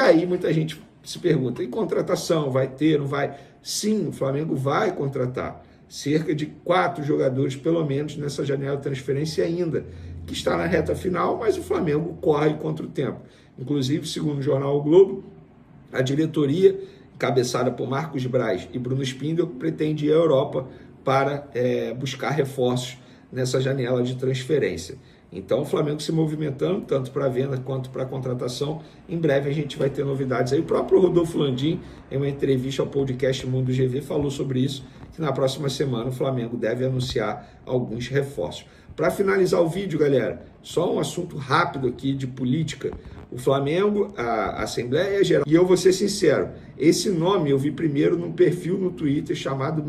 aí muita gente se pergunta, e contratação, vai ter, não vai? Sim, o Flamengo vai contratar cerca de 4 jogadores, pelo menos, nessa janela de transferência ainda, que está na reta final, mas o Flamengo corre contra o tempo. Inclusive, segundo o jornal O Globo, a diretoria, encabeçada por Marcos Braz e Bruno Spindel, pretende ir à Europa para buscar reforços nessa janela de transferência. Então, o Flamengo se movimentando, tanto para a venda quanto para a contratação. Em breve a gente vai ter novidades aí. O próprio Rodolfo Landim, em uma entrevista ao podcast Mundo GV, falou sobre isso, que na próxima semana o Flamengo deve anunciar alguns reforços. Para finalizar o vídeo, galera, só um assunto rápido aqui de política. O Flamengo, a Assembleia Geral, e eu vou ser sincero, esse nome eu vi primeiro num perfil no Twitter chamado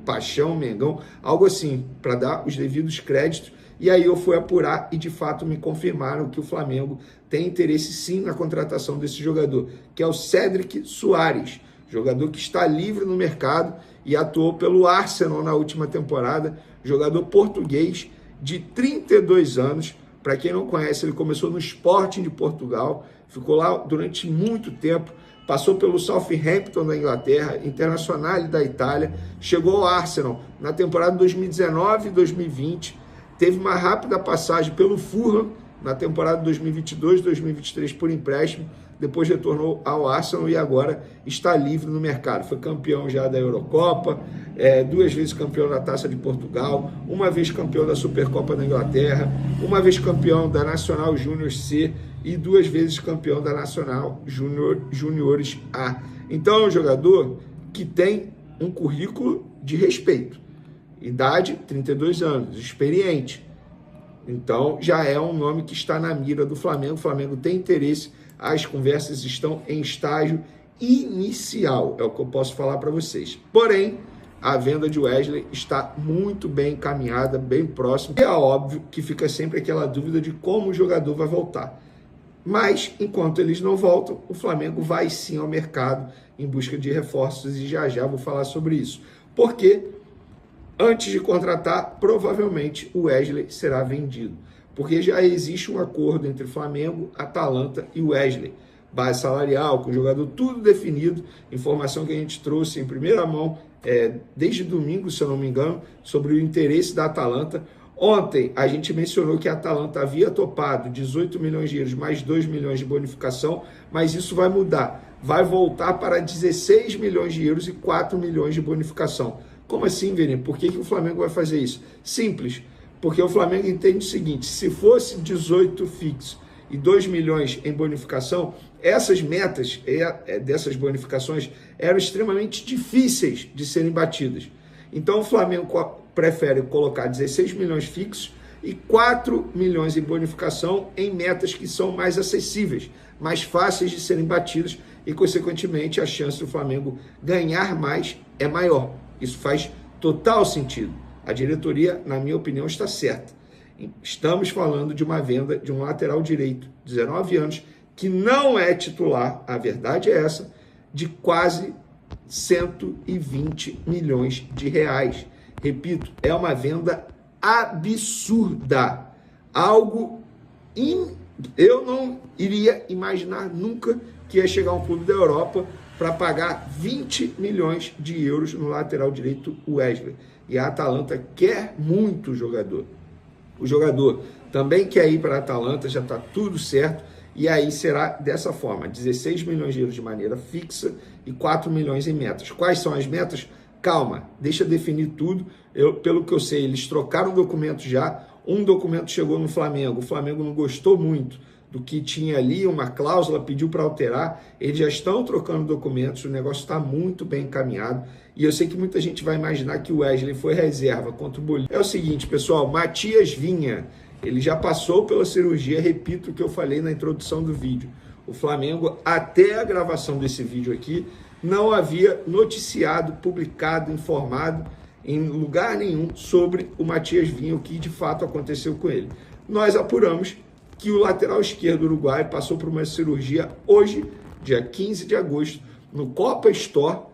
Paixão, Mengão, algo assim, para dar os devidos créditos, e aí eu fui apurar e de fato me confirmaram que o Flamengo tem interesse sim na contratação desse jogador, que é o Cédric Soares, jogador que está livre no mercado e atuou pelo Arsenal na última temporada, jogador português de 32 anos, para quem não conhece, ele começou no Sporting de Portugal, ficou lá durante muito tempo, passou pelo Southampton da Inglaterra, Internacional da Itália, chegou ao Arsenal na temporada 2019 e 2020, teve uma rápida passagem pelo Fulham na temporada 2022-2023 por empréstimo, depois retornou ao Arsenal e agora está livre no mercado. Foi campeão já da Eurocopa, 2 vezes campeão da Taça de Portugal, 1 vez campeão da Supercopa da Inglaterra, 1 vez campeão da Nacional Júnior C e 2 vezes campeão da Nacional Júniores A. Então é um jogador que tem um currículo de respeito. Idade, 32 anos, experiente. Então já é um nome que está na mira do Flamengo. O Flamengo tem interesse, as conversas estão em estágio inicial, é o que eu posso falar para vocês. Porém, a venda de Wesley está muito bem encaminhada, bem próximo. É óbvio que fica sempre aquela dúvida de como o jogador vai voltar. Mas, enquanto eles não voltam, o Flamengo vai sim ao mercado em busca de reforços e já vou falar sobre isso. Porque, antes de contratar, provavelmente o Wesley será vendido. Porque já existe um acordo entre Flamengo, Atalanta e Wesley. Base salarial, com o jogador tudo definido, informação que a gente trouxe em primeira mão, desde domingo, se eu não me engano, sobre o interesse da Atalanta. Ontem a gente mencionou que a Atalanta havia topado 18 milhões de euros mais 2 milhões de bonificação, mas isso vai mudar. Vai voltar para 16 milhões de euros e 4 milhões de bonificação. Como assim, Vini? Por que o Flamengo vai fazer isso? Simples, porque o Flamengo entende o seguinte, se fosse 18 fixos e 2 milhões em bonificação, essas metas dessas bonificações eram extremamente difíceis de serem batidas. Então o Flamengo prefere colocar 16 milhões fixos e 4 milhões em bonificação em metas que são mais acessíveis, mais fáceis de serem batidas e, consequentemente, a chance do Flamengo ganhar mais é maior. Isso faz total sentido. A diretoria, na minha opinião, está certa. Estamos falando de uma venda de um lateral direito, 19 anos, que não é titular, a verdade é essa, de quase 120 milhões de reais. Repito, é uma venda absurda. Algo eu não iria imaginar nunca que ia chegar um clube da Europa para pagar 20 milhões de euros no lateral direito Wesley. E a Atalanta quer muito o jogador. O jogador também quer ir para a Atalanta, já está tudo certo. E aí será dessa forma, 16 milhões de euros de maneira fixa e 4 milhões em metas. Quais são as metas? Calma, deixa eu definir tudo. Pelo que eu sei, eles trocaram documentos já. Um documento chegou no Flamengo. O Flamengo não gostou muito do que tinha ali, uma cláusula, pediu para alterar. Eles já estão trocando documentos, o negócio está muito bem encaminhado. E eu sei que muita gente vai imaginar que o Wesley foi reserva contra o Bolívia. É o seguinte, pessoal, Matias Vinha, ele já passou pela cirurgia, repito o que eu falei na introdução do vídeo. O Flamengo, até a gravação desse vídeo aqui, não havia noticiado, publicado, informado em lugar nenhum sobre o Matias Vinha, o que de fato aconteceu com ele. Nós apuramos que o lateral esquerdo uruguaio passou por uma cirurgia hoje, dia 15 de agosto, no Copa Star,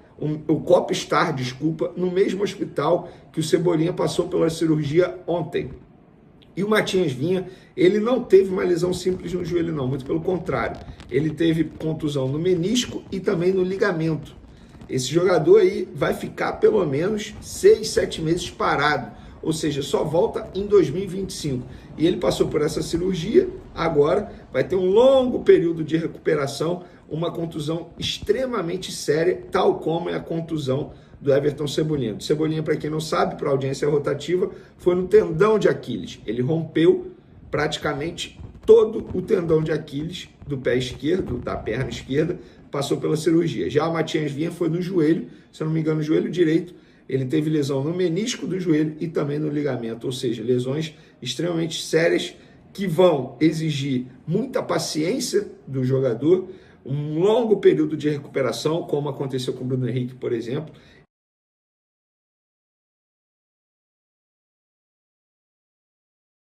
no mesmo hospital que o Cebolinha passou pela cirurgia ontem. E o Matias Vinha, ele não teve uma lesão simples no joelho não, muito pelo contrário. Ele teve contusão no menisco e também no ligamento. Esse jogador aí vai ficar pelo menos 6, 7 meses parado, ou seja, só volta em 2025. E ele passou por essa cirurgia, agora vai ter um longo período de recuperação, uma contusão extremamente séria, tal como é a contusão do Everton Cebolinha. Cebolinha, para quem não sabe, para a audiência rotativa, foi no tendão de Aquiles. Ele rompeu praticamente todo o tendão de Aquiles do pé esquerdo, da perna esquerda, passou pela cirurgia. Já o Matias Vinha foi no joelho, se eu não me engano, no joelho direito. Ele teve lesão no menisco do joelho e também no ligamento, ou seja, lesões extremamente sérias que vão exigir muita paciência do jogador, um longo período de recuperação, como aconteceu com o Bruno Henrique, por exemplo,